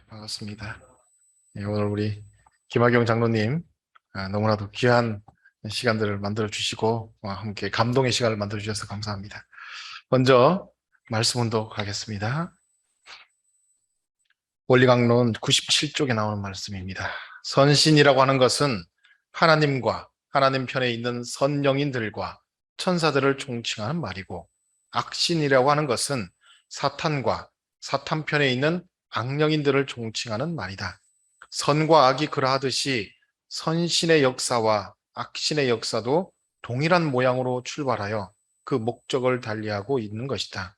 반갑습니다. 오늘 우리 김학용 장로님 너무나도 귀한 시간들을 만들어 주시고 함께 감동의 시간을 만들어 주셔서 감사합니다. 먼저 말씀 운동하겠습니다. 원리강론 97쪽에 나오는 말씀입니다. 선신이라고 하는 것은 하나님과 하나님 편에 있는 선영인들과 천사들을 총칭하는 말이고, 악신이라고 하는 것은 사탄과 사탄 편에 있는 악령인들을 총칭하는 말이다. 선과 악이 그러하듯이 선신의 역사와 악신의 역사도 동일한 모양으로 출발하여 그 목적을 달리하고 있는 것이다.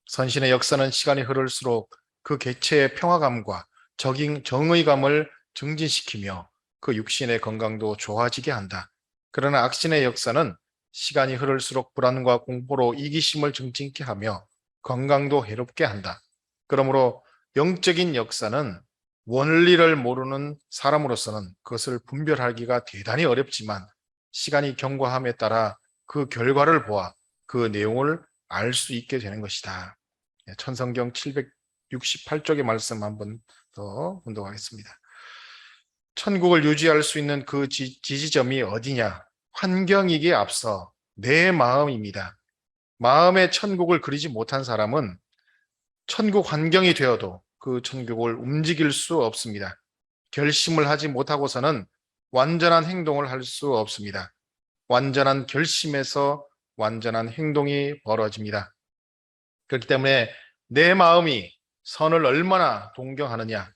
선신의 역사는 시간이 흐를수록 그 개체의 평화감과 정의감을 증진시키며 그 육신의 건강도 좋아지게 한다. 그러나 악신의 역사는 시간이 흐를수록 불안과 공포로 이기심을 증진케 하며 건강도 해롭게 한다. 그러므로 영적인 역사는 원리를 모르는 사람으로서는 그것을 분별하기가 대단히 어렵지만, 시간이 경과함에 따라 그 결과를 보아 그 내용을 알 수 있게 되는 것이다. 천성경 768쪽의 말씀 한번 더 운동하겠습니다. 천국을 유지할 수 있는 그 지지점이 어디냐? 환경이기에 앞서 내 마음입니다. 마음의 천국을 그리지 못한 사람은 천국 환경이 되어도 그 천국을 움직일 수 없습니다. 결심을 하지 못하고서는 완전한 행동을 할 수 없습니다. 완전한 결심에서 완전한 행동이 벌어집니다. 그렇기 때문에 내 마음이 선을 얼마나 동경하느냐,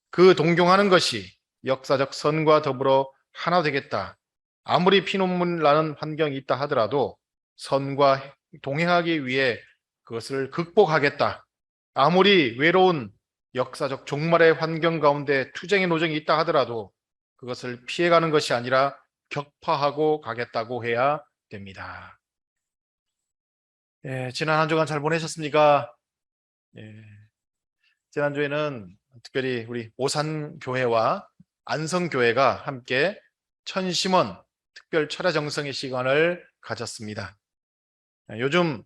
그 동경하는 것이 역사적 선과 더불어 하나 되겠다. 아무리 피눈물 나는 환경이 있다 하더라도 선과 동행하기 위해 그것을 극복하겠다. 아무리 외로운 역사적 종말의 환경 가운데 투쟁의 노정이 있다 하더라도 그것을 피해가는 것이 아니라 격파하고 가겠다고 해야 됩니다. 지난 한 주간 잘 보내셨습니까? 지난주에는 특별히 우리 오산교회와 안성교회가 함께 천심원 특별 철야정성의 시간을 가졌습니다. 요즘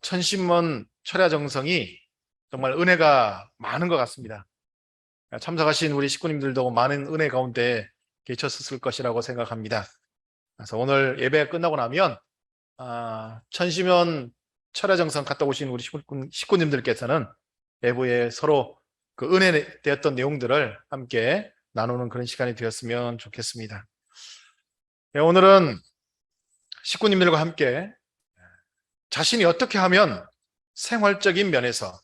천심원 철야정성이 정말 은혜가 많은 것 같습니다. 참석하신 우리 식구님들도 많은 은혜 가운데 계셨을 것이라고 생각합니다. 그래서 오늘 예배 끝나고 나면 천심원 철야정성 갔다 오신 우리 식구님들께서는 외부에 서로 그 은혜되었던 내용들을 함께 나누는 그런 시간이 되었으면 좋겠습니다. 오늘은 식구님들과 함께 자신이 어떻게 하면 생활적인 면에서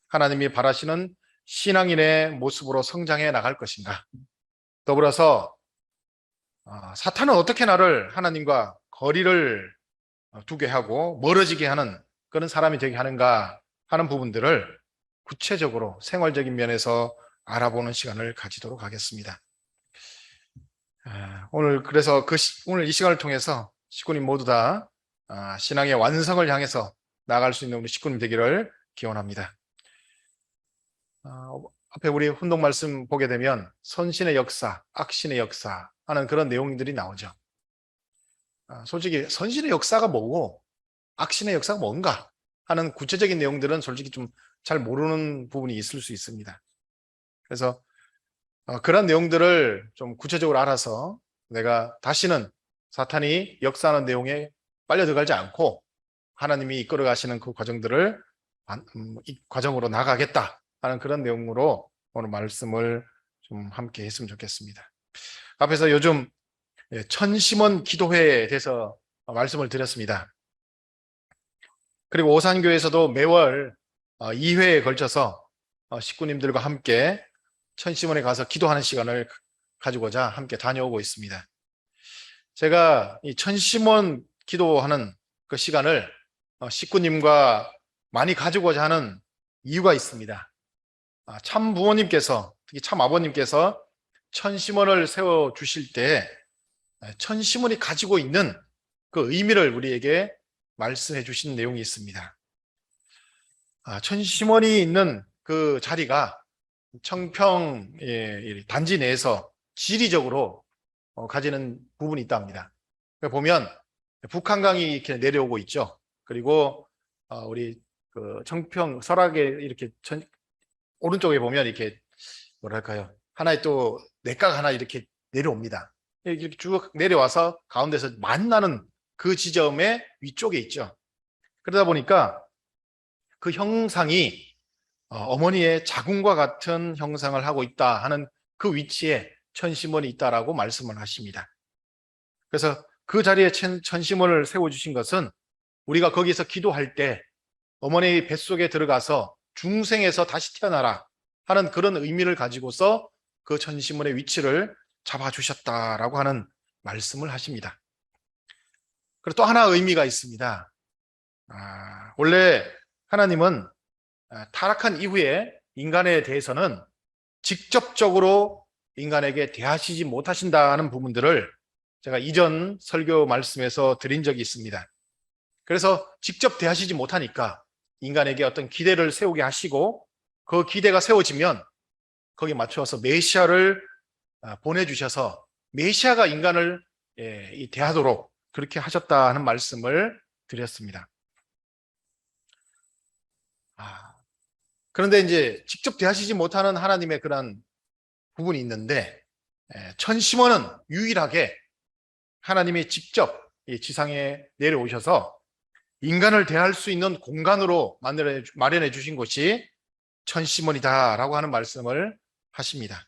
하나님이 바라시는 신앙인의 모습으로 성장해 나갈 것인가, 더불어서 사탄은 어떻게 나를 하나님과 거리를 두게 하고 멀어지게 하는 그런 사람이 되게 하는가 하는 부분들을 구체적으로 생활적인 면에서 알아보는 시간을 가지도록 하겠습니다. 오늘 그래서 오늘 이 시간을 통해서 식구님 모두 다 신앙의 완성을 향해서 나아갈 수 있는 우리 식구님 되기를 기원합니다. 앞에 우리 훈독 말씀 보게 되면 선신의 역사, 악신의 역사 하는 그런 내용들이 나오죠. 솔직히 선신의 역사가 뭐고 악신의 역사가 뭔가 하는 구체적인 내용들은 솔직히 좀 잘 모르는 부분이 있을 수 있습니다. 그래서 그런 내용들을 좀 구체적으로 알아서 내가 다시는 사탄이 역사하는 내용에 빨려 들어가지 않고 하나님이 이끌어 가시는 그 과정들을 이 과정으로 나가겠다 하는 그런 내용으로 오늘 말씀을 좀 함께 했으면 좋겠습니다. 앞에서 요즘 천심원 기도회에 대해서 말씀을 드렸습니다. 그리고 오산교에서도 매월 2회에 걸쳐서 식구님들과 함께 천심원에 가서 기도하는 시간을 가지고자 함께 다녀오고 있습니다. 제가 이 천심원 기도하는 그 시간을 식구님과 많이 가지고자 하는 이유가 있습니다. 참 부모님께서, 특히 참 아버님께서 천심원을 세워 주실 때 천심원이 가지고 있는 그 의미를 우리에게 말씀해 주신 내용이 있습니다. 천심원이 있는 그 자리가 청평 단지 내에서 지리적으로 가지는 부분이 있다 합니다. 보면 북한강이 이렇게 내려오고 있죠. 그리고 우리 그 청평 설악에 이렇게 오른쪽에 보면 이렇게 뭐랄까요? 하나의 또 냇가가 하나 이렇게 내려옵니다. 이렇게 쭉 내려와서 가운데서 만나는 그 지점의 위쪽에 있죠. 그러다 보니까 그 형상이 어머니의 자궁과 같은 형상을 하고 있다 하는 그 위치에 천시몬이 있다라고 말씀을 하십니다. 그래서 그 자리에 천시몬을 세워주신 것은 우리가 거기서 기도할 때 어머니의 뱃속에 들어가서 중생에서 다시 태어나라 하는 그런 의미를 가지고서 그 천시몬의 위치를 잡아주셨다라고 하는 말씀을 하십니다. 그리고 또 하나 의미가 있습니다. 원래 하나님은 타락한 이후에 인간에 대해서는 직접적으로 인간에게 대하시지 못하신다는 부분들을 제가 이전 설교 말씀에서 드린 적이 있습니다. 그래서 직접 대하시지 못하니까 인간에게 어떤 기대를 세우게 하시고 그 기대가 세워지면 거기에 맞춰서 메시아를 보내주셔서 메시아가 인간을 대하도록 그렇게 하셨다는 말씀을 드렸습니다. 그런데 이제 직접 대하시지 못하는 하나님의 그런 부분이 있는데 천시몬은 유일하게 하나님이 직접 이 지상에 내려오셔서 인간을 대할 수 있는 공간으로 마련해 주신 곳이 천시몬이다라고 하는 말씀을 하십니다.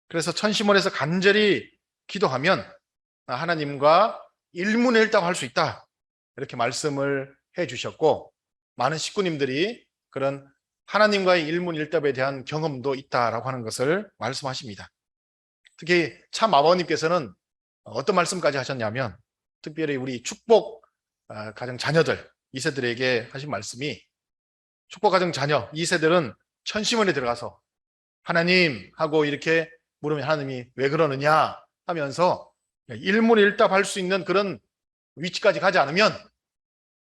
그래서 천시몬에서 간절히 기도하면 하나님과 일문일답할 수 있다 이렇게 말씀을 해 주셨고 많은 식구님들이 그런 하나님과의 일문일답에 대한 경험도 있다라고 하는 것을 말씀하십니다. 특히 참 아버님께서는 어떤 말씀까지 하셨냐면 특별히 우리 축복 가정 자녀들 2세들에게 하신 말씀이 축복 가정 자녀 2세들은 천시몬에 들어가서 하나님 하고 이렇게 물으면 하나님이 왜 그러느냐 하면서 일문일답할 수 있는 그런 위치까지 가지 않으면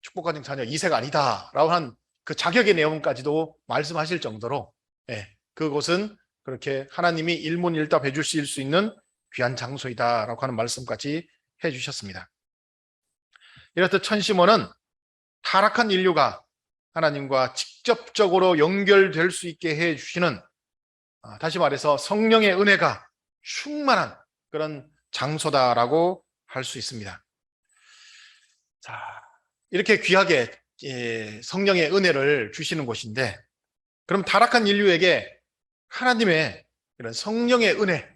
축복 가정 자녀 2세가 아니다라고 한 그 자격의 내용까지도 말씀하실 정도로 그곳은 그렇게 하나님이 일문일답해 주실 수 있는 귀한 장소이다라고 하는 말씀까지 해주셨습니다. 이렇듯 천시몬은 타락한 인류가 하나님과 직접적으로 연결될 수 있게 해주시는 다시 말해서 성령의 은혜가 충만한 그런 장소다라고 할 수 있습니다. 자, 이렇게 귀하게 성령의 은혜를 주시는 곳인데 그럼 타락한 인류에게 하나님의 이런 성령의 은혜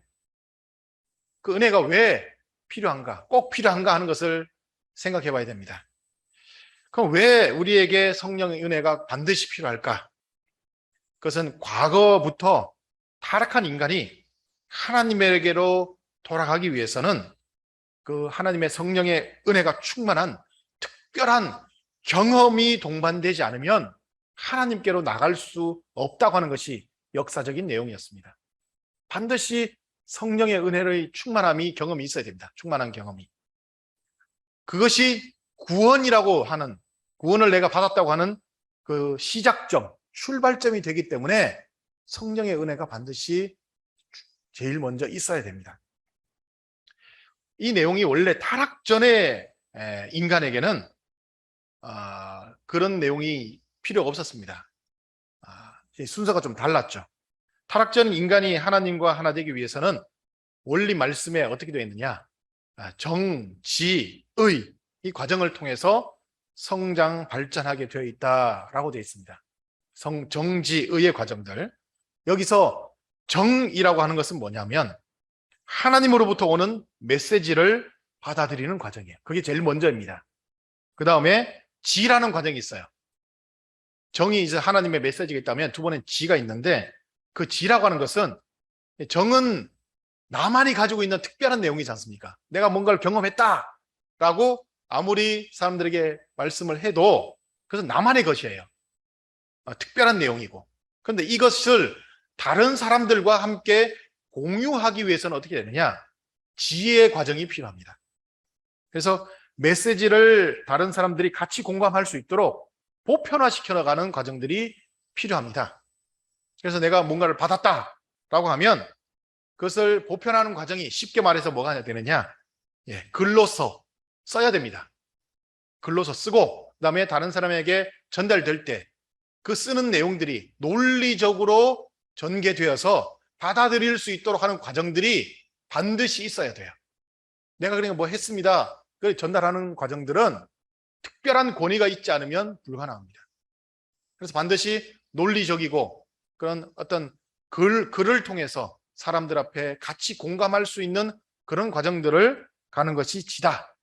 그 은혜가 왜 필요한가 꼭 필요한가 하는 것을 생각해 봐야 됩니다. 그럼 왜 우리에게 성령의 은혜가 반드시 필요할까? 그것은 과거부터 타락한 인간이 하나님에게로 돌아가기 위해서는 그 하나님의 성령의 은혜가 충만한 특별한 경험이 동반되지 않으면 하나님께로 나갈 수 없다고 하는 것이 역사적인 내용이었습니다. 반드시 성령의 은혜의 충만함이 경험이 있어야 됩니다. 충만한 경험이. 그것이 구원이라고 하는 구원을 내가 받았다고 하는 그 시작점, 출발점이 되기 때문에 성령의 은혜가 반드시 제일 먼저 있어야 됩니다. 이 내용이 원래 타락 전에 인간에게는 그런 내용이 필요가 없었습니다. 순서가 좀 달랐죠. 타락 전 인간이 하나님과 하나 되기 위해서는 원리 말씀에 어떻게 되어 있느냐? 정, 지, 의 이 과정을 통해서 성장, 발전하게 되어 있다라고 되어 있습니다. 정지, 의의 과정들. 여기서 정이라고 하는 것은 뭐냐면 하나님으로부터 오는 메시지를 받아들이는 과정이에요. 그게 제일 먼저입니다. 그 다음에 지라는 과정이 있어요. 정이 이제 하나님의 메시지가 있다면 두 번엔 지가 있는데 그 지라고 하는 것은 정은 나만이 가지고 있는 특별한 내용이지 않습니까? 내가 뭔가를 경험했다라고 아무리 사람들에게 말씀을 해도 그것은 나만의 것이에요. 특별한 내용이고. 그런데 이것을 다른 사람들과 함께 공유하기 위해서는 어떻게 되느냐? 지혜의 과정이 필요합니다. 그래서 메시지를 다른 사람들이 같이 공감할 수 있도록 보편화시켜 나가는 과정들이 필요합니다. 그래서 내가 뭔가를 받았다라고 하면 그것을 보편하는 과정이 쉽게 말해서 뭐가 되느냐? 글로서 써야 됩니다. 글로서 쓰고 그다음에 다른 사람에게 전달될 때 그 쓰는 내용들이 논리적으로 전개되어서 받아들일 수 있도록 하는 과정들이 반드시 있어야 돼요. 내가 그냥 뭐 했습니다. 그 전달하는 과정들은 특별한 권위가 있지 않으면 불가능합니다. 그래서 반드시 논리적이고 그런 어떤 글을 통해서 사람들 앞에 같이 공감할 수 있는 그런 과정들을 가는 것이 지다.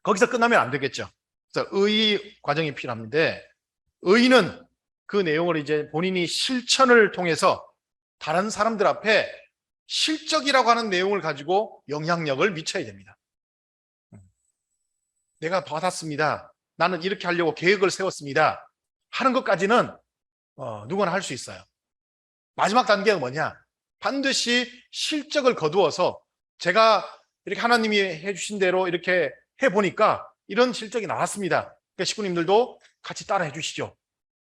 거기서 끝나면 안 되겠죠. 그래서 의의 과정이 필요한데, 의의는 그 내용을 이제 본인이 실천을 통해서 다른 사람들 앞에 실적이라고 하는 내용을 가지고 영향력을 미쳐야 됩니다. 내가 받았습니다. 나는 이렇게 하려고 계획을 세웠습니다. 하는 것까지는 누구나 할 수 있어요. 마지막 단계가 뭐냐? 반드시 실적을 거두어서 제가 이렇게 하나님이 해주신 대로 이렇게 해보니까 이런 실적이 나왔습니다. 그러니까 식구님들도 같이 따라 해주시죠.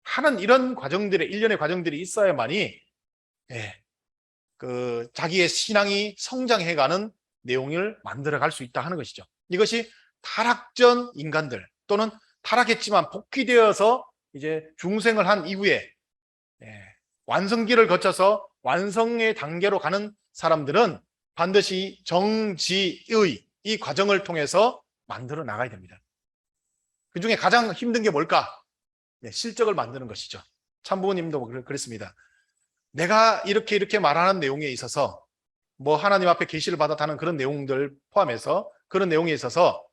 하는 이런 과정들의 일련의 과정들이 있어야만이 그 자기의 신앙이 성장해가는 내용을 만들어갈 수 있다 하는 것이죠. 이것이 타락전 인간들 또는 타락했지만 복귀되어서 이제 중생을 한 이후에 완성기를 거쳐서 완성의 단계로 가는 사람들은 반드시 정지의 이 과정을 통해서 만들어 나가야 됩니다. 그 중에 가장 힘든 게 뭘까? 실적을 만드는 것이죠. 참부모님도 그랬습니다. 내가 이렇게 말하는 내용에 있어서 뭐 하나님 앞에 계시를 받았다는 그런 내용들 포함해서 그런 내용에 있어서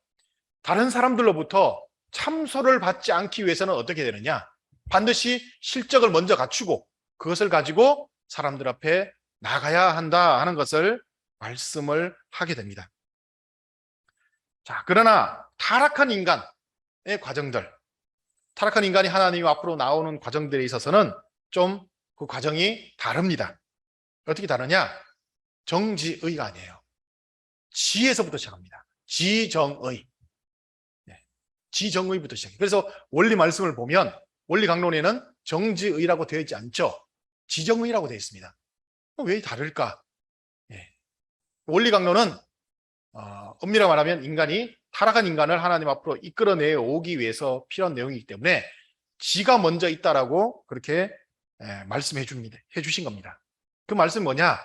다른 사람들로부터 참소를 받지 않기 위해서는 어떻게 되느냐? 반드시 실적을 먼저 갖추고 그것을 가지고 사람들 앞에 나가야 한다 하는 것을 말씀을 하게 됩니다. 자, 그러나 타락한 인간의 과정들, 타락한 인간이 하나님 앞으로 나오는 과정들에 있어서는 좀 그 과정이 다릅니다. 어떻게 다르냐? 정지의가 아니에요. 지에서부터 시작합니다. 지정의. 지정의부터 시작해요. 그래서 원리 말씀을 보면 원리 강론에는 정지의라고 되어 있지 않죠. 지정의라고 되어 있습니다. 왜 다를까? 원리 강론은 엄밀하게 말하면 인간이 타락한 인간을 하나님 앞으로 이끌어내 오기 위해서 필요한 내용이기 때문에 지가 먼저 있다라고 그렇게 말씀해 줍니다. 해주신 겁니다. 그 말씀은 뭐냐?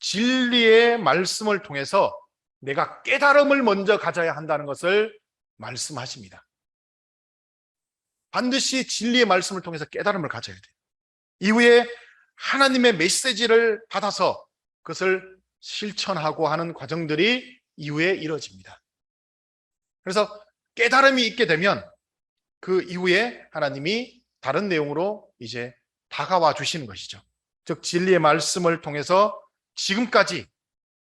진리의 말씀을 통해서 내가 깨달음을 먼저 가져야 한다는 것을 말씀하십니다. 반드시 진리의 말씀을 통해서 깨달음을 가져야 돼요. 이후에 하나님의 메시지를 받아서 그것을 실천하고 하는 과정들이 이후에 이루어집니다. 그래서 깨달음이 있게 되면 그 이후에 하나님이 다른 내용으로 이제 다가와 주시는 것이죠. 즉 진리의 말씀을 통해서 지금까지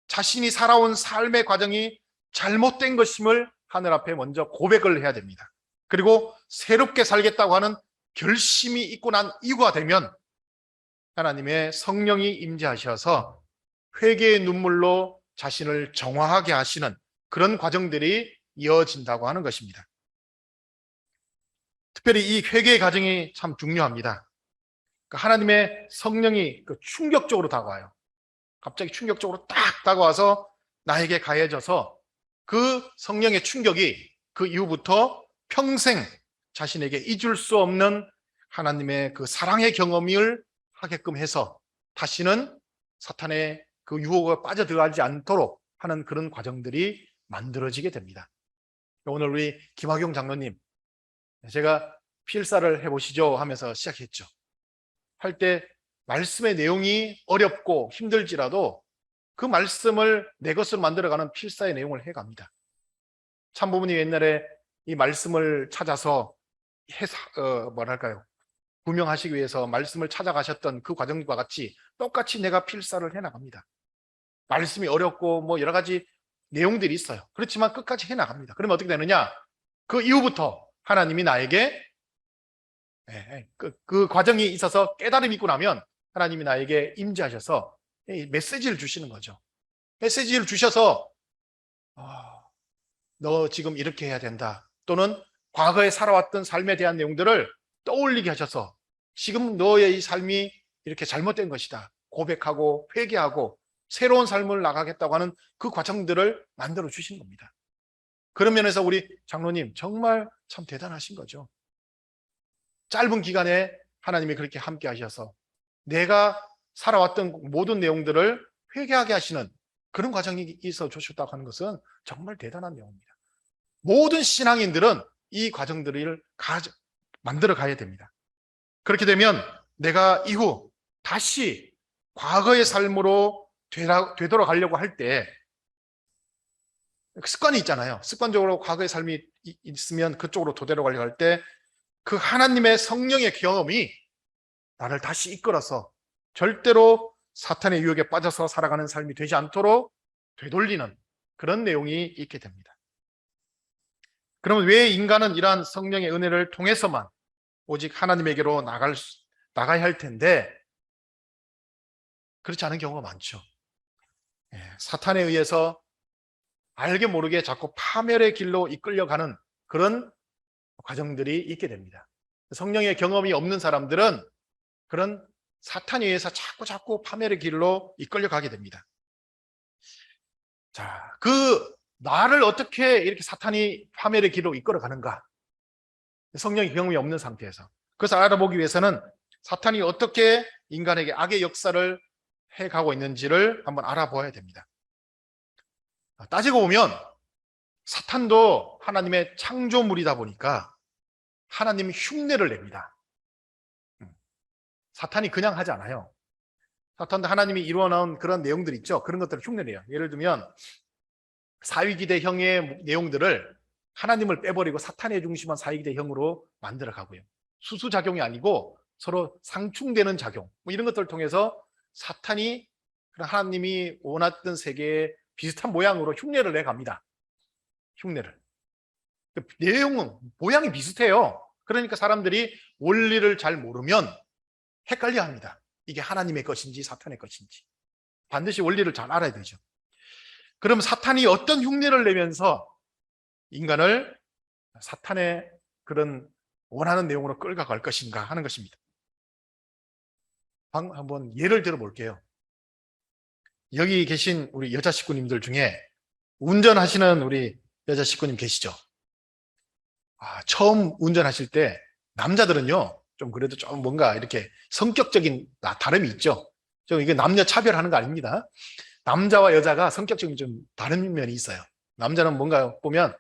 자신이 살아온 삶의 과정이 잘못된 것임을 하늘 앞에 먼저 고백을 해야 됩니다. 그리고 새롭게 살겠다고 하는 결심이 있고 난 이후가 되면 하나님의 성령이 임재하셔서 회개의 눈물로 자신을 정화하게 하시는 그런 과정들이 이어진다고 하는 것입니다. 특별히 이 회개의 과정이 참 중요합니다. 하나님의 성령이 충격적으로 다가와요. 갑자기 충격적으로 딱 다가와서 나에게 가해져서 그 성령의 충격이 그 이후부터 평생 자신에게 잊을 수 없는 하나님의 그 사랑의 경험을 하게끔 해서 다시는 사탄의 그 유혹에 빠져들어가지 않도록 하는 그런 과정들이 만들어지게 됩니다. 오늘 우리 김학용 장로님, 제가 필사를 해보시죠 하면서 시작했죠. 할 때 말씀의 내용이 어렵고 힘들지라도 그 말씀을 내 것으로 만들어가는 필사의 내용을 해갑니다. 참부모님 옛날에 이 말씀을 찾아서 구명하시기 위해서 말씀을 찾아가셨던 그 과정과 같이 똑같이 내가 필사를 해나갑니다. 말씀이 어렵고 뭐 여러 가지 내용들이 있어요. 그렇지만 끝까지 해나갑니다. 그러면 어떻게 되느냐? 그 이후부터 하나님이 나에게 그 과정이 있어서 깨달음이 있고 나면 하나님이 나에게 임재하셔서 메시지를 주시는 거죠. 메시지를 주셔서 너 지금 이렇게 해야 된다. 또는 과거에 살아왔던 삶에 대한 내용들을 떠올리게 하셔서 지금 너의 이 삶이 이렇게 잘못된 것이다. 고백하고 회개하고 새로운 삶을 나가겠다고 하는 그 과정들을 만들어 주신 겁니다. 그런 면에서 우리 장로님 정말 참 대단하신 거죠. 짧은 기간에 하나님이 그렇게 함께 하셔서 내가 살아왔던 모든 내용들을 회개하게 하시는 그런 과정이 있어 주셨다고 하는 것은 정말 대단한 내용입니다. 모든 신앙인들은 이 과정들을 만들어 가야 됩니다. 그렇게 되면 내가 이후 다시 과거의 삶으로 되돌아가려고 할 때 습관이 있잖아요. 습관적으로 과거의 삶이 있으면 그쪽으로 되돌아가려고 할 때 그 하나님의 성령의 경험이 나를 다시 이끌어서 절대로 사탄의 유혹에 빠져서 살아가는 삶이 되지 않도록 되돌리는 그런 내용이 있게 됩니다. 그러면 왜 인간은 이러한 성령의 은혜를 통해서만 오직 하나님에게로 나가야 할 텐데 그렇지 않은 경우가 많죠. 사탄에 의해서 알게 모르게 자꾸 파멸의 길로 이끌려가는 그런 과정들이 있게 됩니다. 성령의 경험이 없는 사람들은 그런 사탄에 의해서 자꾸 파멸의 길로 이끌려가게 됩니다. 자, 그 나를 어떻게 이렇게 사탄이 파멸의 길로 이끌어가는가? 성령의 경험이 없는 상태에서. 그래서 알아보기 위해서는 사탄이 어떻게 인간에게 악의 역사를 해가고 있는지를 한번 알아봐야 됩니다. 따지고 보면 사탄도 하나님의 창조물이다 보니까 하나님 흉내를 냅니다. 사탄이 그냥 하지 않아요. 사탄도 하나님이 이루어놓은 그런 내용들 있죠. 그런 것들을 흉내내요. 예를 들면 사위기대형의 내용들을 하나님을 빼버리고 사탄의 중심한 사위기대형으로 만들어 가고요. 수수작용이 아니고 서로 상충되는 작용, 이런 것들을 통해서 사탄이 하나님이 원했던 세계에 비슷한 모양으로 흉내를 내갑니다. 흉내를. 내용은 모양이 비슷해요. 그러니까 사람들이 원리를 잘 모르면 헷갈려 합니다. 이게 하나님의 것인지 사탄의 것인지. 반드시 원리를 잘 알아야 되죠. 그럼 사탄이 어떤 흉내를 내면서 인간을 사탄의 그런 원하는 내용으로 끌어갈 것인가 하는 것입니다. 한번 예를 들어 볼게요. 여기 계신 우리 여자 식구님들 중에 운전하시는 우리 여자 식구님 계시죠? 처음 운전하실 때 남자들은요, 좀 그래도 좀 뭔가 이렇게 성격적인 다름이 있죠. 좀 이게 남녀 차별하는 거 아닙니다. 남자와 여자가 성격적인 좀 다른 면이 있어요. 남자는 뭔가 보면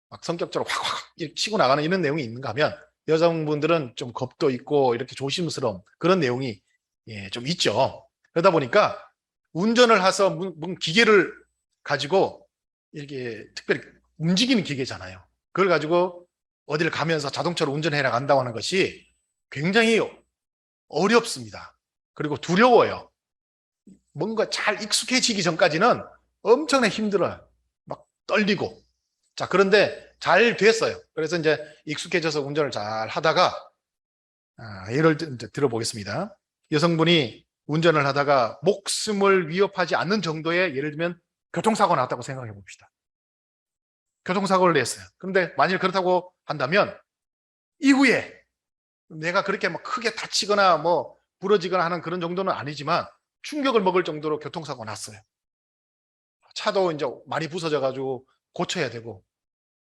막 성격적으로 확 치고 나가는 이런 내용이 있는가 하면 여성분들은 좀 겁도 있고 이렇게 조심스러운 그런 내용이 좀 있죠. 그러다 보니까 운전을 해서 뭔 기계를 가지고 이렇게 특별히 움직이는 기계잖아요. 그걸 가지고 어디를 가면서 자동차로 운전해라 간다고 하는 것이 굉장히 어렵습니다. 그리고 두려워요. 뭔가 잘 익숙해지기 전까지는 엄청나게 힘들어요. 막 떨리고. 자, 그런데 잘 됐어요. 그래서 이제 익숙해져서 운전을 잘 하다가, 예를 들어보겠습니다. 여성분이 운전을 하다가 목숨을 위협하지 않는 정도의, 예를 들면 교통사고가 났다고 생각해 봅시다. 교통사고를 냈어요. 그런데 만일 그렇다고 한다면 이후에 내가 그렇게 막 크게 다치거나 뭐 부러지거나 하는 그런 정도는 아니지만 충격을 먹을 정도로 교통사고가 났어요. 차도 이제 많이 부서져 가지고 고쳐야 되고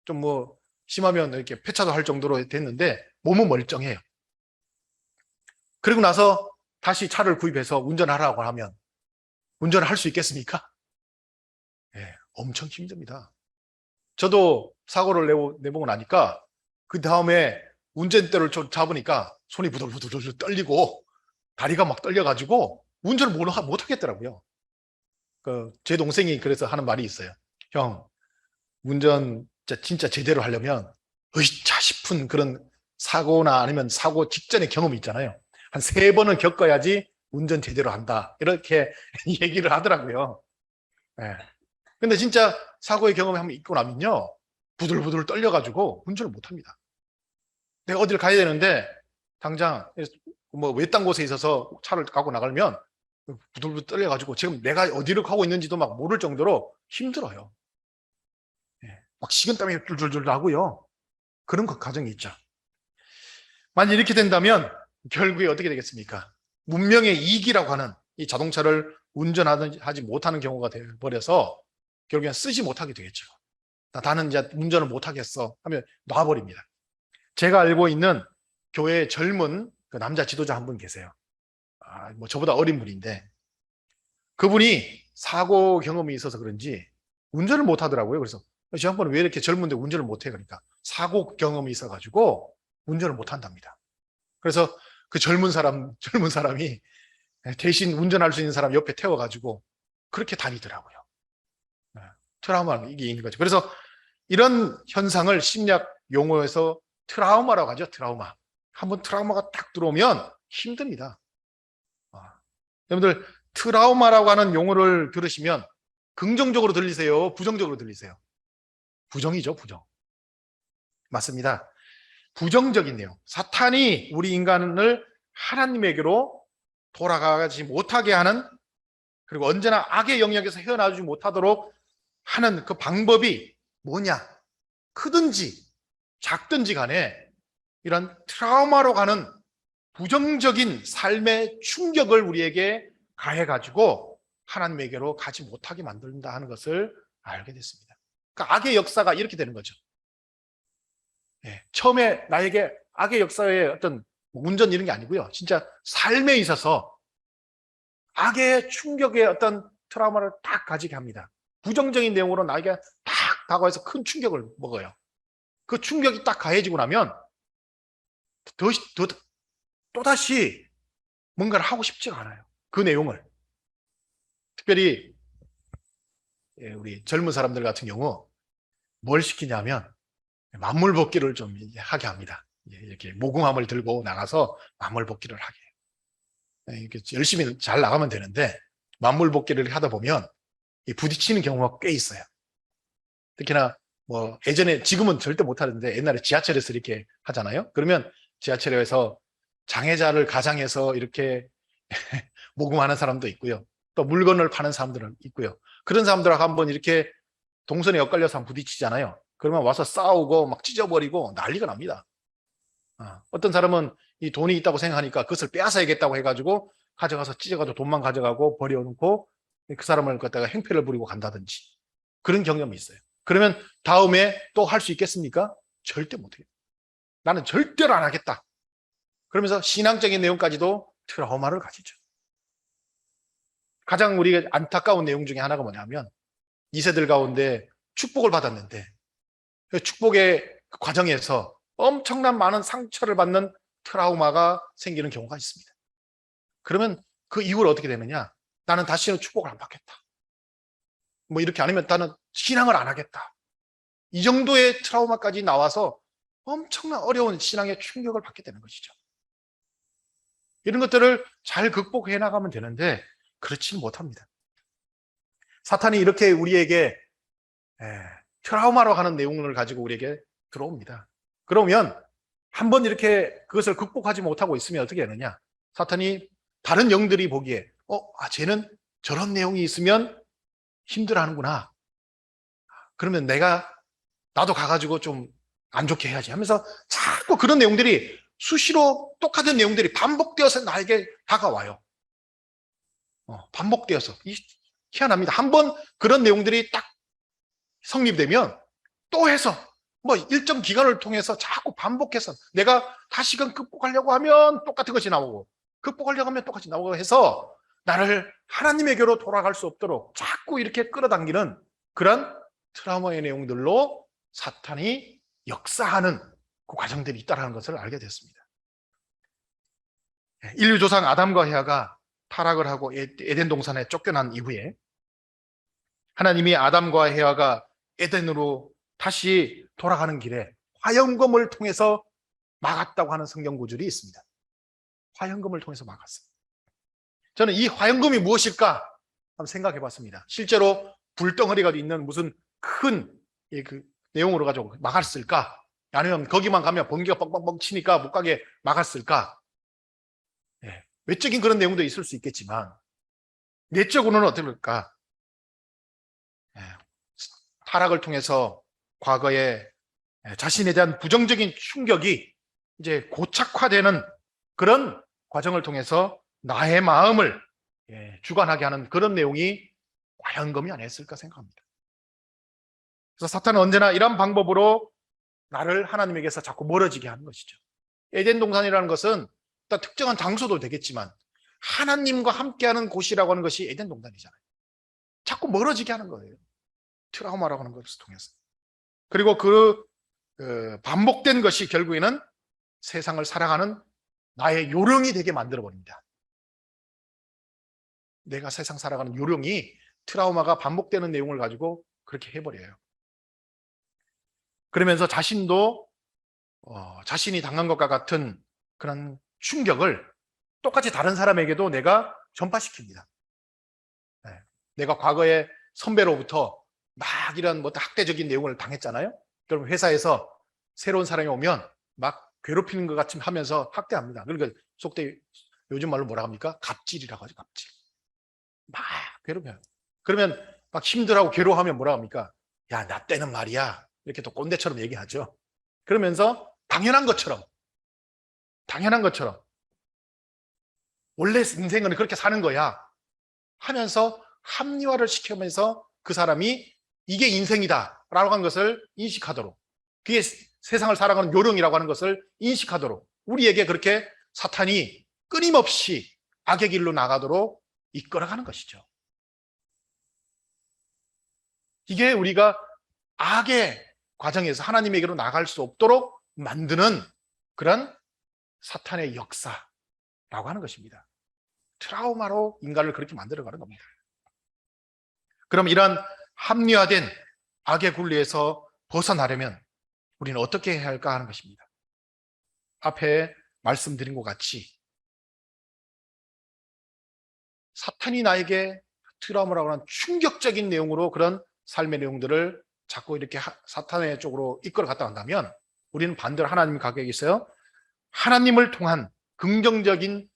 좀 뭐 심하면 이렇게 폐차도 할 정도로 됐는데 몸은 멀쩡해요. 그리고 나서 다시 차를 구입해서 운전하라고 하면 운전을 할 수 있겠습니까? 엄청 힘듭니다. 저도 사고를 내보고 나니까 그 다음에 운전대를 잡으니까 손이 부들부들 떨리고 다리가 막 떨려가지고 운전을 못 하겠더라고요. 제 동생이 그래서 하는 말이 있어요. 형, 운전 진짜 제대로 하려면 으이차 싶은 그런 사고나 아니면 사고 직전의 경험이 있잖아요. 한 3번은 겪어야지 운전 제대로 한다. 이렇게 얘기를 하더라고요. 근데 진짜 사고의 경험을 한번 있고 나면요, 부들부들 떨려가지고 운전을 못 합니다. 내가 어디를 가야 되는데 당장 뭐 외딴 곳에 있어서 차를 갖고 나가면 부들부들 떨려가지고 지금 내가 어디를 가고 있는지도 막 모를 정도로 힘들어요. 막 식은땀이 줄줄줄 나고요. 그런 과정이 있죠. 만약 이렇게 된다면 결국에 어떻게 되겠습니까? 문명의 이익이라고 하는 이 자동차를 운전하지 못하는 경우가 되어버려서 결국엔 쓰지 못하게 되겠죠. 나는 이제 운전을 못하겠어 하면 놔버립니다. 제가 알고 있는 교회의 젊은 그 남자 지도자 한 분 계세요. 뭐 저보다 어린 분인데 그분이 사고 경험이 있어서 그런지 운전을 못 하더라고요. 그래서 저 양반은 왜 이렇게 젊은데 운전을 못 해? 그러니까 사고 경험이 있어가지고 운전을 못 한답니다. 그래서 그 젊은 사람이 대신 운전할 수 있는 사람 옆에 태워가지고 그렇게 다니더라고요. 트라우마 이게 있는 거죠. 그래서 이런 현상을 심리학 용어에서 트라우마라고 하죠. 트라우마. 한번 트라우마가 딱 들어오면 힘듭니다. 여러분들 트라우마라고 하는 용어를 들으시면 긍정적으로 들리세요? 부정적으로 들리세요? 부정이죠, 부정. 맞습니다. 부정적인 내용. 사탄이 우리 인간을 하나님에게로 돌아가지 못하게 하는, 그리고 언제나 악의 영역에서 헤어나오지 못하도록 하는 그 방법이 뭐냐? 크든지 작든지 간에 이런 트라우마로 가는 부정적인 삶의 충격을 우리에게 가해가지고 하나님에게로 가지 못하게 만든다 하는 것을 알게 됐습니다. 그러니까 악의 역사가 이렇게 되는 거죠. 처음에 나에게 악의 역사의 어떤 운전 이런 게 아니고요. 진짜 삶에 있어서 악의 충격의 어떤 트라우마를 딱 가지게 합니다. 부정적인 내용으로 나에게 딱 다가와서 큰 충격을 먹어요. 그 충격이 딱 가해지고 나면 또다시 뭔가를 하고 싶지가 않아요. 그 내용을. 특별히 우리 젊은 사람들 같은 경우 뭘 시키냐면 만물복귀를 좀 하게 합니다. 이렇게 모궁함을 들고 나가서 만물복귀를 하게 해요. 이렇게 열심히 잘 나가면 되는데 만물복귀를 하다 보면 부딪히는 경우가 꽤 있어요. 특히나 뭐 예전에, 지금은 절대 못 하는데 옛날에 지하철에서 이렇게 하잖아요. 그러면 지하철에서 장애자를 가장해서 이렇게 모금하는 사람도 있고요. 또 물건을 파는 사람들은 있고요. 그런 사람들하고 한번 이렇게 동선에 엇갈려서 한번 부딪히잖아요. 그러면 와서 싸우고 막 찢어버리고 난리가 납니다. 어떤 사람은 이 돈이 있다고 생각하니까 그것을 빼앗아야겠다고 해가지고 가져가서 찢어가지고 돈만 가져가고 버려놓고 그 사람을 갖다가 행패를 부리고 간다든지 그런 경험이 있어요. 그러면 다음에 또 할 수 있겠습니까? 절대 못해요. 나는 절대로 안 하겠다. 그러면서 신앙적인 내용까지도 트라우마를 가지죠. 가장 우리가 안타까운 내용 중에 하나가 뭐냐면 2세들 가운데 축복을 받았는데 그 축복의 과정에서 엄청난 많은 상처를 받는 트라우마가 생기는 경우가 있습니다. 그러면 그 이후로 어떻게 되느냐? 나는 다시는 축복을 안 받겠다. 뭐 이렇게 아니면 나는 신앙을 안 하겠다. 이 정도의 트라우마까지 나와서 엄청난 어려운 신앙의 충격을 받게 되는 것이죠. 이런 것들을 잘 극복해 나가면 되는데 그렇지 못합니다. 사탄이 이렇게 우리에게 트라우마로 하는 내용을 가지고 우리에게 들어옵니다. 그러면 한번 이렇게 그것을 극복하지 못하고 있으면 어떻게 되느냐? 사탄이 다른 영들이 보기에 쟤는 저런 내용이 있으면 힘들어하는구나. 그러면 나도 가가지고 좀 안 좋게 해야지 하면서 자꾸 그런 내용들이 수시로 똑같은 내용들이 반복되어서 나에게 다가와요. 반복되어서. 희한합니다. 한번 그런 내용들이 딱 성립되면 또 해서 뭐 일정 기간을 통해서 자꾸 반복해서 내가 다시금 극복하려고 하면 똑같은 것이 나오고 극복하려고 하면 똑같이 나오고 해서 나를 하나님에게로 돌아갈 수 없도록 자꾸 이렇게 끌어당기는 그런 트라우마의 내용들로 사탄이 역사하는 그 과정들이 있다는 것을 알게 됐습니다. 인류 조상 아담과 헤아가 타락을 하고 에덴 동산에 쫓겨난 이후에 하나님이 아담과 헤아가 에덴으로 다시 돌아가는 길에 화영검을 통해서 막았다고 하는 성경 구절이 있습니다. 화영검을 통해서 막았어요. 저는 이 화영검이 무엇일까 한번 생각해 봤습니다. 실제로 불덩어리가 있는 무슨 큰 그 내용으로 가지고 막았을까? 아니면 거기만 가면 번개가 뻥뻥뻥 치니까 못 가게 막았을까? 외적인 그런 내용도 있을 수 있겠지만 내적으로는 어떨까? 타락을 통해서 과거에 자신에 대한 부정적인 충격이 이제 고착화되는 그런 과정을 통해서 나의 마음을 주관하게 하는 그런 내용이 화영검이 아니었을까 생각합니다. 그래서 사탄은 언제나 이런 방법으로 나를 하나님에게서 자꾸 멀어지게 하는 것이죠. 에덴 동산이라는 것은 어떤 특정한 장소도 되겠지만 하나님과 함께하는 곳이라고 하는 것이 에덴 동산이잖아요. 자꾸 멀어지게 하는 거예요. 트라우마라고 하는 것을 통해서. 그리고 그 반복된 것이 결국에는 세상을 살아가는 나의 요령이 되게 만들어버립니다. 내가 세상 살아가는 요령이 트라우마가 반복되는 내용을 가지고 그렇게 해버려요. 그러면서 자신도 자신이 당한 것과 같은 그런 충격을 똑같이 다른 사람에게도 내가 전파시킵니다. 네. 내가 과거에 선배로부터 막 이런 뭐 학대적인 내용을 당했잖아요. 그럼 회사에서 새로운 사람이 오면 막 괴롭히는 것 같이 하면서 학대합니다. 그러니까 속대 요즘 말로 뭐라 합니까? 갑질이라고 하죠. 갑질. 막 괴롭혀요. 그러면 막 힘들어하고 괴로워하면 뭐라 합니까? 야, 나 때는 말이야. 이렇게 또 꼰대처럼 얘기하죠. 그러면서 당연한 것처럼 원래 인생은 그렇게 사는 거야 하면서 합리화를 시키면서 그 사람이 이게 인생이다 라고 하는 것을 인식하도록, 그게 세상을 살아가는 요령이라고 하는 것을 인식하도록 우리에게 그렇게 사탄이 끊임없이 악의 길로 나가도록 이끌어가는 것이죠. 이게 우리가 악의 과정에서 하나님에게로 나갈 수 없도록 만드는 그런 사탄의 역사라고 하는 것입니다. 트라우마로 인간을 그렇게 만들어가는 겁니다. 그럼 이런 합리화된 악의 굴레에서 벗어나려면 우리는 어떻게 해야 할까 하는 것입니다. 앞에 말씀드린 것 같이 사탄이 나에게 트라우마라고 하는 충격적인 내용으로 그런 삶의 내용들을 자꾸 이렇게 사탄의 쪽으로 이끌어 갔다 간다면 우리는 반대로 하나님의 가격에 있어요. 하나님을 통한 긍정적인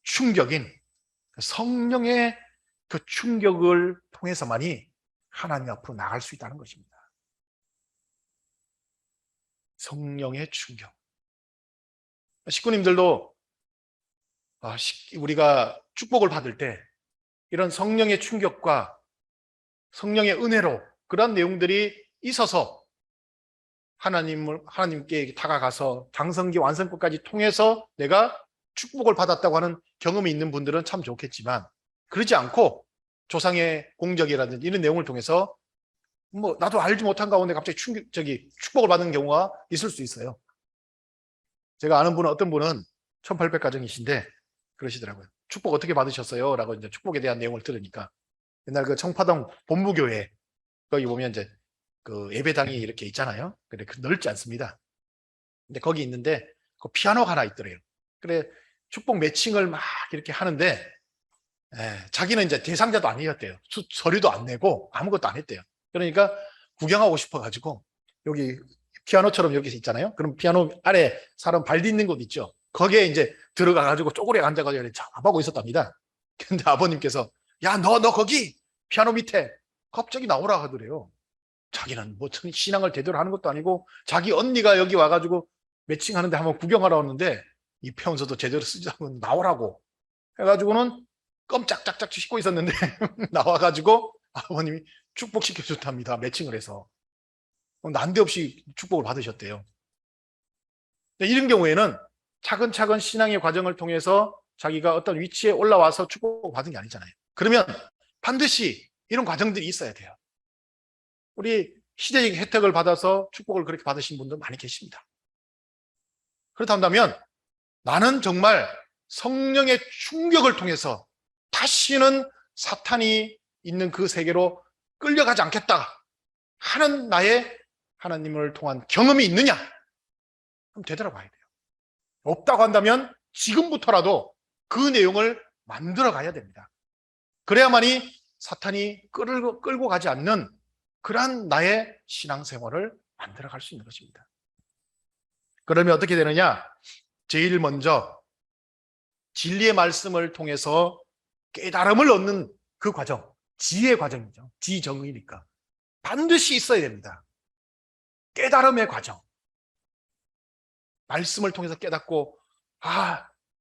충격인 성령의 그 충격을 통해서만이 하나님 앞으로 나갈 수 있다는 것입니다. 성령의 충격. 식구님들도 우리가 축복을 받을 때 이런 성령의 충격과 성령의 은혜로 그런 내용들이 있어서 하나님께 다가가서 장성기 완성까지 통해서 내가 축복을 받았다고 하는 경험이 있는 분들은 참 좋겠지만, 그러지 않고 조상의 공적이라든지 이런 내용을 통해서 뭐 나도 알지 못한 가운데 갑자기 축복을 받는 경우가 있을 수 있어요. 제가 아는 분은, 어떤 분은 1800가정이신데 그러시더라고요. 축복 어떻게 받으셨어요? 라고 이제 축복에 대한 내용을 들으니까, 옛날 그 청파동 본부교회 거기 보면 이제 그 예배당이 이렇게 있잖아요. 근데 넓지 않습니다. 근데 거기 있는데 그 피아노가 하나 있더래요. 그래 축복 매칭을 막 이렇게 하는데 자기는 이제 대상자도 아니었대요. 서류도 안 내고 아무것도 안 했대요. 그러니까 구경하고 싶어가지고 여기 피아노처럼 여기 있잖아요. 그럼 피아노 아래 사람 발 딛는 곳 있죠. 거기에 이제 들어가가지고 쪼그려 앉아가지고 잡아보고 있었답니다. 근데 아버님께서 야, 너 거기 피아노 밑에 갑자기 나오라 하더래요. 자기는 뭐 신앙을 제대로 하는 것도 아니고 자기 언니가 여기 와가지고 매칭하는데 한번 구경하러 왔는데 이 평소도 제대로 쓰지 않으면 나오라고 해가지고는 껌짝짝짝 씻고 있었는데 나와가지고 아버님이 축복시켜 줬답니다. 매칭을 해서 난데없이 축복을 받으셨대요. 이런 경우에는 차근차근 신앙의 과정을 통해서 자기가 어떤 위치에 올라와서 축복을 받은 게 아니잖아요. 그러면 반드시 이런 과정들이 있어야 돼요. 우리 시대적 혜택을 받아서 축복을 그렇게 받으신 분들 많이 계십니다. 그렇다면 나는 정말 성령의 충격을 통해서 다시는 사탄이 있는 그 세계로 끌려가지 않겠다 하는 나의 하나님을 통한 경험이 있느냐? 그럼 되돌아봐야 돼요. 없다고 한다면 지금부터라도 그 내용을 만들어 가야 됩니다. 그래야만이 사탄이 끌고 가지 않는 그러한 나의 신앙생활을 만들어 갈 수 있는 것입니다. 그러면 어떻게 되느냐? 제일 먼저 진리의 말씀을 통해서 깨달음을 얻는 그 과정, 지혜의 과정이죠. 지정의니까 반드시 있어야 됩니다. 깨달음의 과정. 말씀을 통해서 깨닫고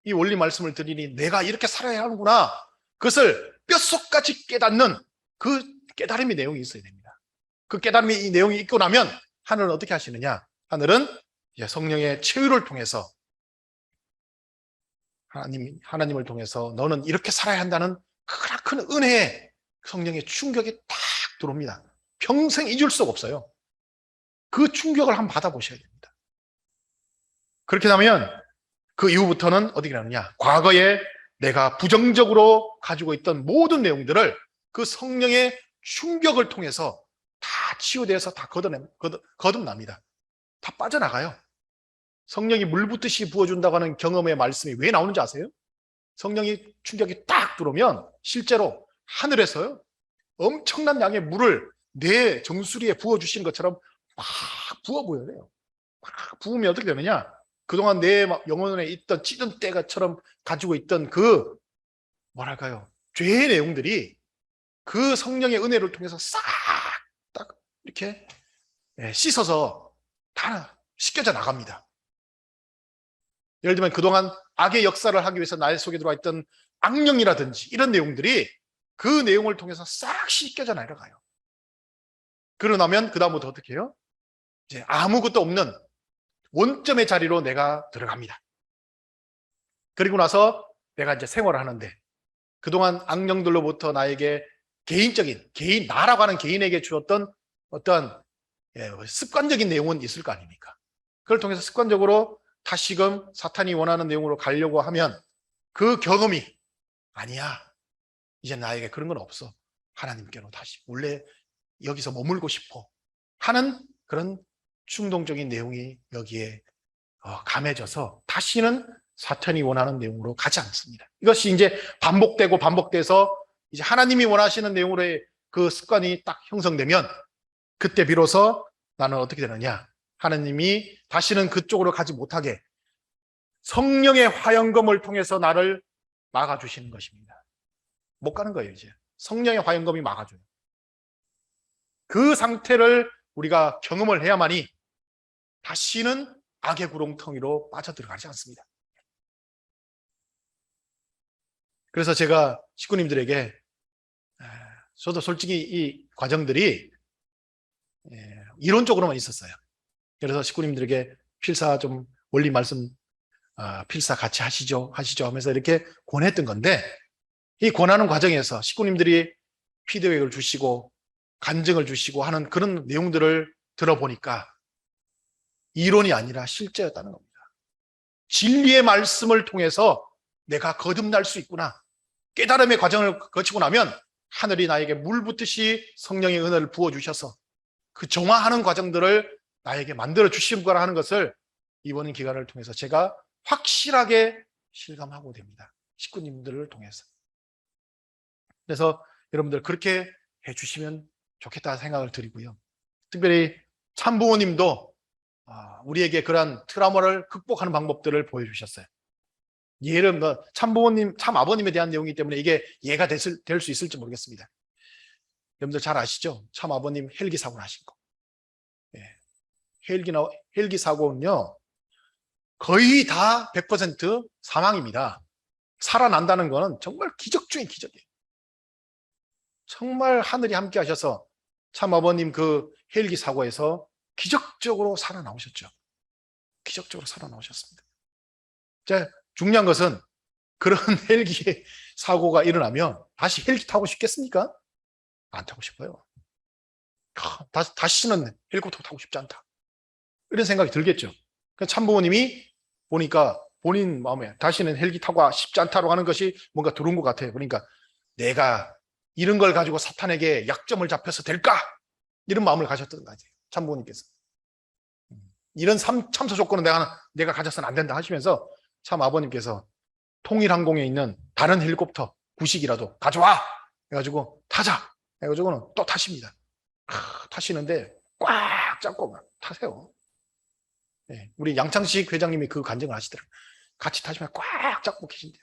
이 원리 말씀을 들으니 내가 이렇게 살아야 하는구나. 그것을 뼛속까지 깨닫는 그 깨달음의 내용이 있어야 됩니다. 그 깨달음의 이 내용이 있고 나면 하늘은 어떻게 하시느냐? 하늘은 성령의 체유를 통해서 하나님을 통해서 너는 이렇게 살아야 한다는 크나큰 은혜에 성령의 충격이 딱 들어옵니다. 평생 잊을 수가 없어요. 그 충격을 한번 받아보셔야 됩니다. 그렇게 되면 그 이후부터는 어떻게 하느냐? 과거에 내가 부정적으로 가지고 있던 모든 내용들을 그 성령의 충격을 통해서 다 치유돼서 다 거듭납니다. 다 빠져나가요. 성령이 물 붓듯이 부어준다고 하는 경험의 말씀이 왜 나오는지 아세요? 성령이 충격이 딱 들어오면 실제로 하늘에서요, 엄청난 양의 물을 내 정수리에 부어주시는 것처럼 막 부어 보여요. 막 부으면 어떻게 되느냐? 그동안 내 영혼에 있던 찌든 때가처럼 가지고 있던 그 뭐랄까요? 죄의 내용들이 그 성령의 은혜를 통해서 싹 딱 이렇게 씻어서 다 씻겨져 나갑니다. 예를 들면 그동안 악의 역사를 하기 위해서 나의 속에 들어와 있던 악령이라든지 이런 내용들이 그 내용을 통해서 싹 씻겨져 내려가요. 그러고 나면 그 다음부터 어떻게 해요? 이제 아무것도 없는 원점의 자리로 내가 들어갑니다. 그리고 나서 내가 이제 생활을 하는데 그동안 악령들로부터 나에게 개인, 나라고 하는 개인에게 주었던 어떤 습관적인 내용은 있을 거 아닙니까? 그걸 통해서 습관적으로 다시금 사탄이 원하는 내용으로 가려고 하면 그 경험이 아니야. 이제 나에게 그런 건 없어. 하나님께로 다시 원래 여기서 머물고 싶어 하는 그런 충동적인 내용이 여기에 감해져서 다시는 사탄이 원하는 내용으로 가지 않습니다. 이것이 이제 반복돼서 이제 하나님이 원하시는 내용으로의 그 습관이 딱 형성되면 그때 비로소 나는 어떻게 되느냐? 하나님이 다시는 그쪽으로 가지 못하게 성령의 화영검을 통해서 나를 막아주시는 것입니다. 못 가는 거예요, 이제. 성령의 화영검이 막아줘요. 그 상태를 우리가 경험을 해야만이 다시는 악의 구렁텅이로 빠져들어가지 않습니다. 그래서 제가 식구님들에게 저도 솔직히 이 과정들이 이론적으로만 있었어요. 그래서 식구님들에게 필사 좀 원리 말씀 필사 같이 하시죠 하면서 이렇게 권했던 건데 이 권하는 과정에서 식구님들이 피드백을 주시고 간증을 주시고 하는 그런 내용들을 들어보니까 이론이 아니라 실제였다는 겁니다. 진리의 말씀을 통해서 내가 거듭날 수 있구나. 깨달음의 과정을 거치고 나면 하늘이 나에게 물 붓듯이 성령의 은혜를 부어주셔서 그 정화하는 과정들을 나에게 만들어 주시는 거라 하는 것을 이번 기간을 통해서 제가 확실하게 실감하고 됩니다. 식구님들을 통해서. 그래서 여러분들 그렇게 해주시면 좋겠다 생각을 드리고요. 특별히 참부모님도 우리에게 그러한 트라우마를 극복하는 방법들을 보여주셨어요. 예를 참부모님, 참아버님에 대한 내용이기 때문에 이게 예가 될 수 있을지 모르겠습니다. 여러분들 잘 아시죠? 참아버님 헬기 사고 나신 거. 헬기 사고는요 거의 다 100% 사망입니다. 살아난다는 거는 정말 기적 중의 기적이에요. 정말 하늘이 함께 하셔서 참아버님 그 헬기 사고에서 기적적으로 살아나오셨죠. 기적적으로 살아나오셨습니다. 자, 중요한 것은 그런 헬기 사고가 일어나면 다시 헬기 타고 싶겠습니까? 안 타고 싶어요. 다시는 헬리콥터 타고 싶지 않다. 이런 생각이 들겠죠. 참부모님이 보니까 본인 마음에 다시는 헬기 타고 싶지 않다고 하는 것이 뭔가 들어온 것 같아요. 그러니까 내가 이런 걸 가지고 사탄에게 약점을 잡혀서 될까? 이런 마음을 가졌던 것 같아요. 참부모님께서. 이런 참사 조건은 내가 가져서는 안 된다 하시면서 참 아버님께서 통일항공에 있는 다른 헬리콥터 구식이라도 가져와! 해가지고 타자! 해가지고는 또 타십니다. 타시는데 꽉 잡고 타세요. 네, 우리 양창식 회장님이 그 간증을 하시더라고요. 같이 타시면 꽉 잡고 계신대요.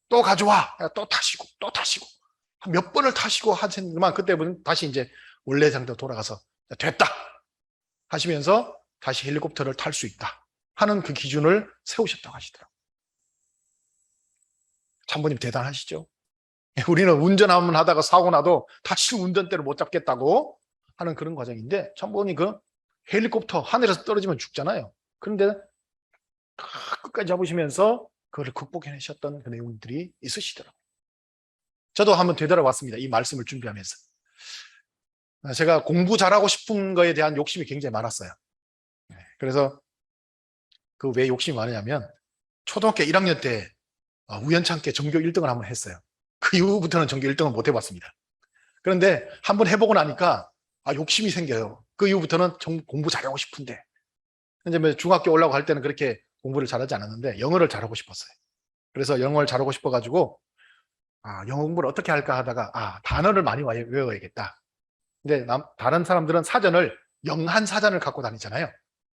또 가져와! 또 타시고 또 타시고 몇 번을 타시고 하시는만 그때부터는 다시 이제 원래 상태로 돌아가서 됐다! 하시면서 다시 헬리콥터를 탈 수 있다 하는 그 기준을 세우셨다고 하시더라고요. 참부님 대단하시죠? 우리는 운전하면 하다가 사고 나도 다시 운전대를 못 잡겠다고 하는 그런 과정인데 참부님 그 헬리콥터 하늘에서 떨어지면 죽잖아요. 그런데 끝까지 잡으시면서 그걸 극복해내셨던 그 내용들이 있으시더라고요. 저도 한번 되돌아봤습니다. 이 말씀을 준비하면서. 제가 공부 잘하고 싶은 거에 대한 욕심이 굉장히 많았어요. 그래서 그 왜 욕심이 많으냐면 초등학교 1학년 때 우연찮게 전교 1등을 한번 했어요. 그 이후부터는 전교 1등을 못 해봤습니다. 그런데 한번 해보고 나니까 욕심이 생겨요. 그 이후부터는 공부 잘하고 싶은데 이제 중학교 올라갈 때는 그렇게 공부를 잘하지 않았는데 영어를 잘하고 싶었어요. 그래서 영어를 잘하고 싶어가지고 영어 공부를 어떻게 할까 하다가 단어를 많이 외워야겠다. 근데 다른 사람들은 사전을 영한 사전을 갖고 다니잖아요.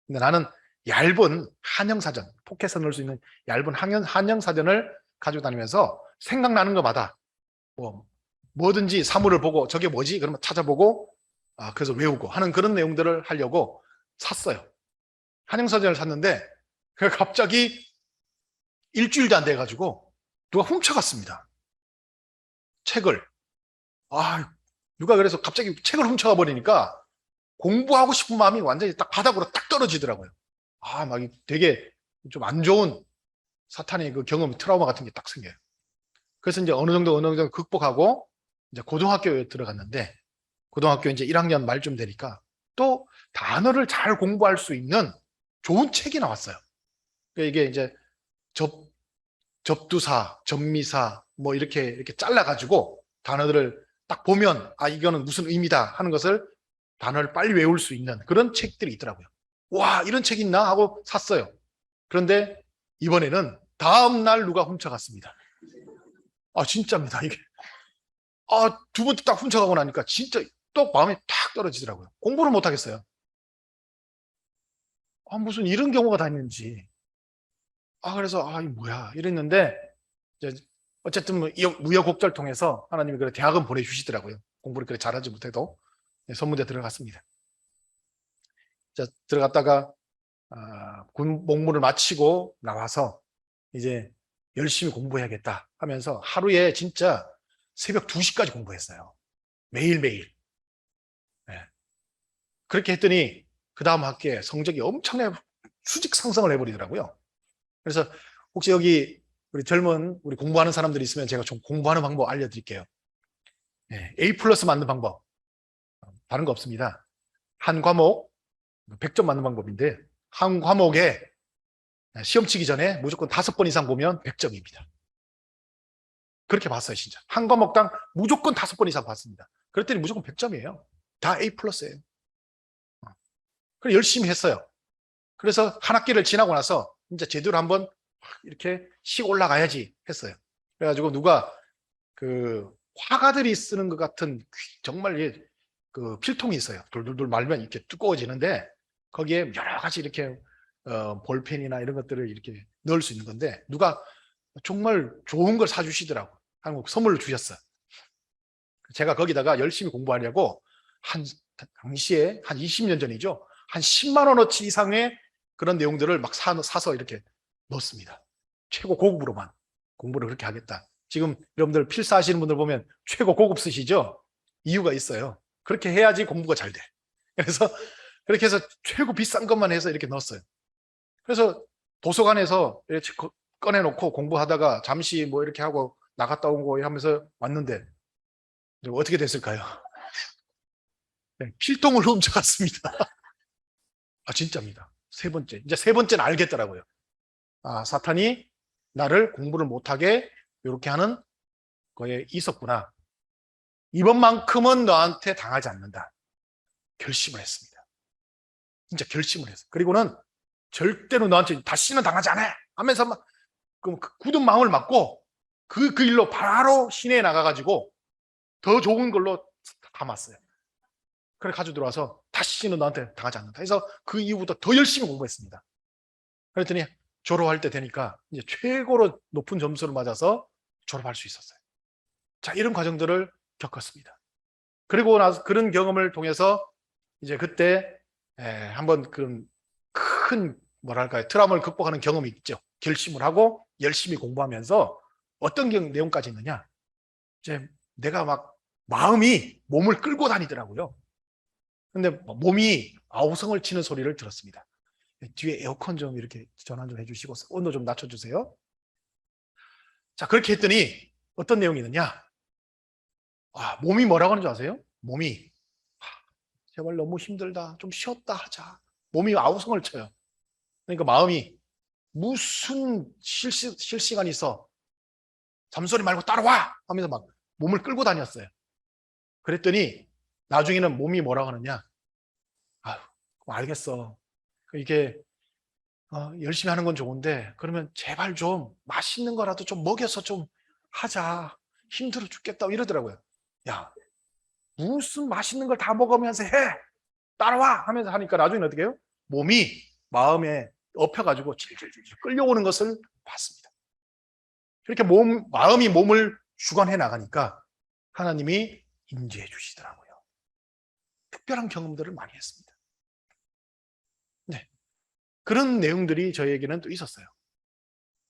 근데 나는 얇은 한영사전, 포켓에 넣을 수 있는 얇은 한영사전을 가지고 다니면서 생각나는 것마다 뭐든지 사물을 보고 저게 뭐지? 그러면 찾아보고 그래서 외우고 하는 그런 내용들을 하려고 샀어요. 한영사전을 샀는데 그게 갑자기 일주일도 안 돼가지고 누가 훔쳐갔습니다. 책을. 누가 그래서 갑자기 책을 훔쳐가 버리니까 공부하고 싶은 마음이 완전히 딱 바닥으로 딱 떨어지더라고요. 막 되게 좀 안 좋은 사탄의 그 경험, 트라우마 같은 게 딱 생겨요. 그래서 이제 어느 정도 극복하고 이제 고등학교에 들어갔는데 고등학교 이제 1학년 말쯤 되니까 또 단어를 잘 공부할 수 있는 좋은 책이 나왔어요. 이게 이제 접두사, 접미사 뭐 이렇게 잘라가지고 단어들을 딱 보면 이거는 무슨 의미다 하는 것을 단어를 빨리 외울 수 있는 그런 책들이 있더라고요. 와, 이런 책 있나 하고 샀어요. 그런데 이번에는 다음 날 누가 훔쳐갔습니다. 진짜입니다. 이게 두 번째 딱 훔쳐가고 나니까 진짜 또 마음이 탁 떨어지더라고요. 공부를 못 하겠어요. 무슨 이런 경우가 다 있는지. 그래서 이게 뭐야 이랬는데 이제 어쨌든 우여곡절 통해서 하나님이 그래 대학은 보내주시더라고요. 공부를 그래 잘하지 못해도 선문대 들어갔습니다. 자, 들어갔다가 군 복무를 마치고 나와서 이제 열심히 공부해야겠다 하면서 하루에 진짜 새벽 2시까지 공부했어요. 매일매일. 네. 그렇게 했더니 그 다음 학기에 성적이 엄청나게 수직 상승을 해버리더라고요. 그래서 혹시 여기 우리 젊은 우리 공부하는 사람들이 있으면 제가 좀 공부하는 방법 알려드릴게요. A 플러스 맞는 방법. 다른 거 없습니다. 한 과목 100점 맞는 방법인데 한 과목에 시험 치기 전에 무조건 5번 이상 보면 100점입니다. 그렇게 봤어요, 진짜. 한 과목당 무조건 5번 이상 봤습니다. 그랬더니 무조건 100점이에요. 다 A 플러스예요. 그래서 열심히 했어요. 그래서 한 학기를 지나고 나서 진짜 제대로 한번 이렇게 씩 올라가야지 했어요. 그래가지고 누가 그 화가들이 쓰는 것 같은 정말 그 필통이 있어요. 돌돌돌 말면 이렇게 두꺼워지는데 거기에 여러 가지 이렇게 볼펜이나 이런 것들을 이렇게 넣을 수 있는 건데 누가 정말 좋은 걸 사주시더라고. 한국 선물로 주셨어요. 제가 거기다가 열심히 공부하려고 당시에 한 20년 전이죠. 한 10만 원어치 이상의 그런 내용들을 막 사서 이렇게 넣습니다. 최고 고급으로만 공부를 그렇게 하겠다. 지금 여러분들 필사하시는 분들 보면 최고 고급 쓰시죠? 이유가 있어요. 그렇게 해야지 공부가 잘 돼. 그래서 그렇게 해서 최고 비싼 것만 해서 이렇게 넣었어요. 그래서 도서관에서 이렇게 꺼내놓고 공부하다가 잠시 뭐 이렇게 하고 나갔다 오고 하면서 왔는데 어떻게 됐을까요? 필통을 훔쳐갔습니다. 진짜입니다. 세 번째. 이제 세 번째는 알겠더라고요. 사탄이 나를 공부를 못하게 이렇게 하는 거에 있었구나. 이번만큼은 너한테 당하지 않는다. 결심을 했습니다. 진짜 결심을 했어요. 그리고는 절대로 너한테 다시는 당하지 않아 하면서 막 그 굳은 마음을 먹고 그 일로 바로 시내에 나가가지고 더 좋은 걸로 담았어요. 그래 가지고 들어와서 다시는 너한테 당하지 않는다. 그래서 그 이후부터 더 열심히 공부했습니다. 그랬더니 졸업할 때 되니까 이제 최고로 높은 점수를 맞아서 졸업할 수 있었어요. 자, 이런 과정들을 겪었습니다. 그리고 나서 그런 경험을 통해서 이제 그때 한번 그런 큰 뭐랄까요 트라우마를 극복하는 경험이 있죠. 결심을 하고 열심히 공부하면서 어떤 내용까지 있느냐, 이제 내가 막 마음이 몸을 끌고 다니더라고요. 근데 몸이 아우성을 치는 소리를 들었습니다. 뒤에 에어컨 좀 이렇게 전환 좀 해주시고 온도 좀 낮춰주세요. 자, 그렇게 했더니 어떤 내용이 있느냐? 몸이 뭐라고 하는 줄 아세요? 몸이 제발 너무 힘들다. 좀 쉬었다 하자. 몸이 아우성을 쳐요. 그러니까 마음이 무슨 쉴 시간이 있어. 잠소리 말고 따라와! 하면서 막 몸을 끌고 다녔어요. 그랬더니 나중에는 몸이 뭐라고 하느냐? 알겠어. 이게 열심히 하는 건 좋은데 그러면 제발 좀 맛있는 거라도 좀 먹여서 좀 하자. 힘들어 죽겠다 이러더라고요. 야, 무슨 맛있는 걸 다 먹으면서 해. 따라와 하면서 하니까 나중에 어떻게 해요? 몸이 마음에 엎혀가지고 질질질 끌려오는 것을 봤습니다. 그렇게 마음이 몸을 주관해 나가니까 하나님이 임재해 주시더라고요. 특별한 경험들을 많이 했습니다. 네, 그런 내용들이 저희에게는 또 있었어요.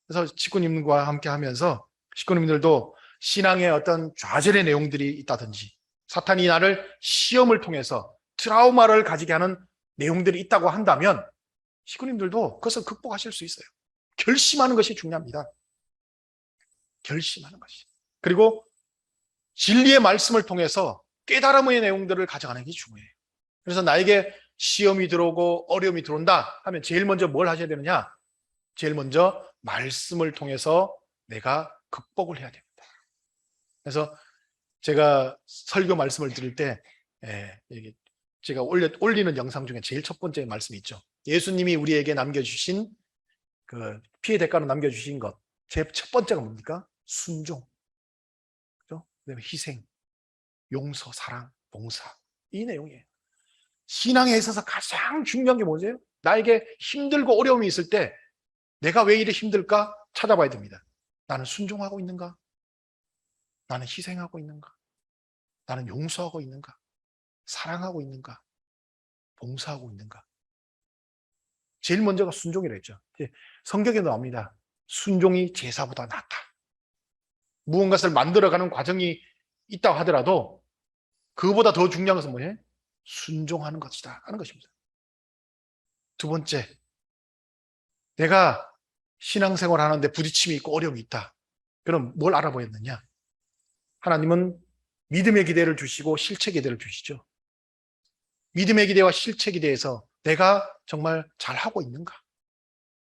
그래서 식구님과 함께 하면서 식구님들도 신앙의 어떤 좌절의 내용들이 있다든지 사탄이 나를 시험을 통해서 트라우마를 가지게 하는 내용들이 있다고 한다면 식구님들도 그것을 극복하실 수 있어요. 결심하는 것이 중요합니다. 결심하는 것이. 그리고 진리의 말씀을 통해서 깨달음의 내용들을 가져가는 게 중요해요. 그래서 나에게 시험이 들어오고 어려움이 들어온다 하면 제일 먼저 뭘 하셔야 되느냐? 제일 먼저 말씀을 통해서 내가 극복을 해야 됩니다. 그래서 제가 설교 말씀을 드릴 때 제가 올리는 영상 중에 제일 첫 번째 말씀이 있죠. 예수님이 우리에게 남겨주신 그 피해 대가로 남겨주신 것, 제 첫 번째가 뭡니까? 순종, 그죠? 그다음에 희생, 용서, 사랑, 봉사, 이 내용이에요. 신앙에 있어서 가장 중요한 게 뭐죠? 나에게 힘들고 어려움이 있을 때 내가 왜 이래 힘들까 찾아봐야 됩니다. 나는 순종하고 있는가? 나는 희생하고 있는가? 나는 용서하고 있는가? 사랑하고 있는가? 봉사하고 있는가? 제일 먼저가 순종이라 했죠. 성경에 나옵니다. 순종이 제사보다 낫다. 무언가를 만들어가는 과정이 있다고 하더라도 그보다 더 중요한 것은 뭐예요? 순종하는 것이다 하는 것입니다. 두 번째, 내가 신앙생활을 하는데 부딪힘이 있고 어려움이 있다. 그럼 뭘 알아보였느냐? 하나님은 믿음의 기대를 주시고 실체 기대를 주시죠. 믿음의 기대와 실체 기대에서 내가 정말 잘하고 있는가?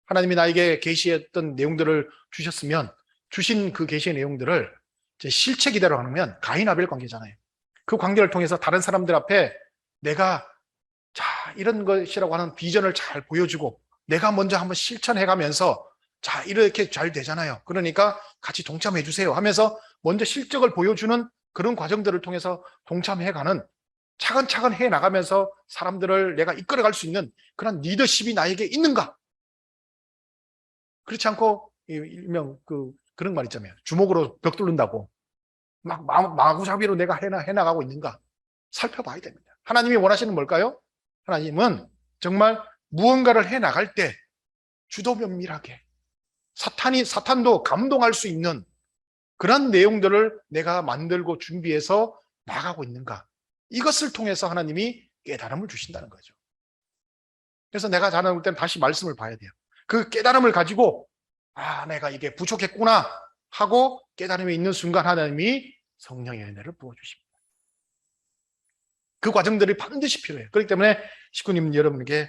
하나님이 나에게 계시했던 내용들을 주셨으면 주신 그 계시의 내용들을 실체 기대로 하면 가인 아벨 관계잖아요. 그 관계를 통해서 다른 사람들 앞에 내가 이런 것이라고 하는 비전을 잘 보여주고 내가 먼저 한번 실천해가면서 이렇게 잘 되잖아요. 그러니까 같이 동참해 주세요 하면서 먼저 실적을 보여주는 그런 과정들을 통해서 동참해가는 차근차근 해나가면서 사람들을 내가 이끌어갈 수 있는 그런 리더십이 나에게 있는가? 그렇지 않고 일명 그런 말 있잖아요. 주먹으로 벽 뚫는다고 막 마구잡이로 내가 해나가고 있는가? 살펴봐야 됩니다. 하나님이 원하시는 뭘까요? 하나님은 정말 무언가를 해나갈 때 주도 면밀하게 사탄도 감동할 수 있는 그런 내용들을 내가 만들고 준비해서 나가고 있는가? 이것을 통해서 하나님이 깨달음을 주신다는 거죠. 그래서 내가 자라올 때는 다시 말씀을 봐야 돼요. 그 깨달음을 가지고 내가 이게 부족했구나 하고 깨달음이 있는 순간 하나님이 성령의 은혜를 부어주십니다. 그 과정들이 반드시 필요해요. 그렇기 때문에 식구님 여러분에게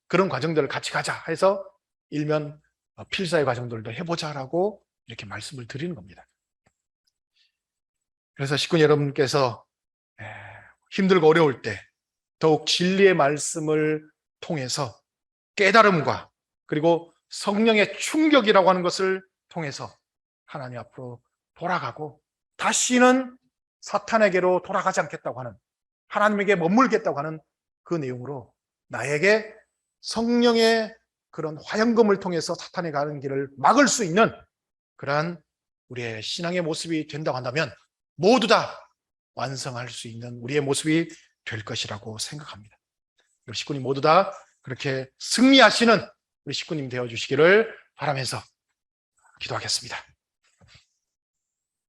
그런 과정들을 같이 가자 해서 일면 필사의 과정들도 해보자라고 이렇게 말씀을 드리는 겁니다. 그래서 식구 여러분께서 힘들고 어려울 때 더욱 진리의 말씀을 통해서 깨달음과 그리고 성령의 충격이라고 하는 것을 통해서 하나님 앞으로 돌아가고 다시는 사탄에게로 돌아가지 않겠다고 하는 하나님에게 머물겠다고 하는 그 내용으로 나에게 성령의 그런 화영검을 통해서 사탄에 가는 길을 막을 수 있는 그러한 우리의 신앙의 모습이 된다고 한다면 모두 다 완성할 수 있는 우리의 모습이 될 것이라고 생각합니다. 우리 식구님 모두 다 그렇게 승리하시는 우리 식구님 되어주시기를 바라면서 기도하겠습니다.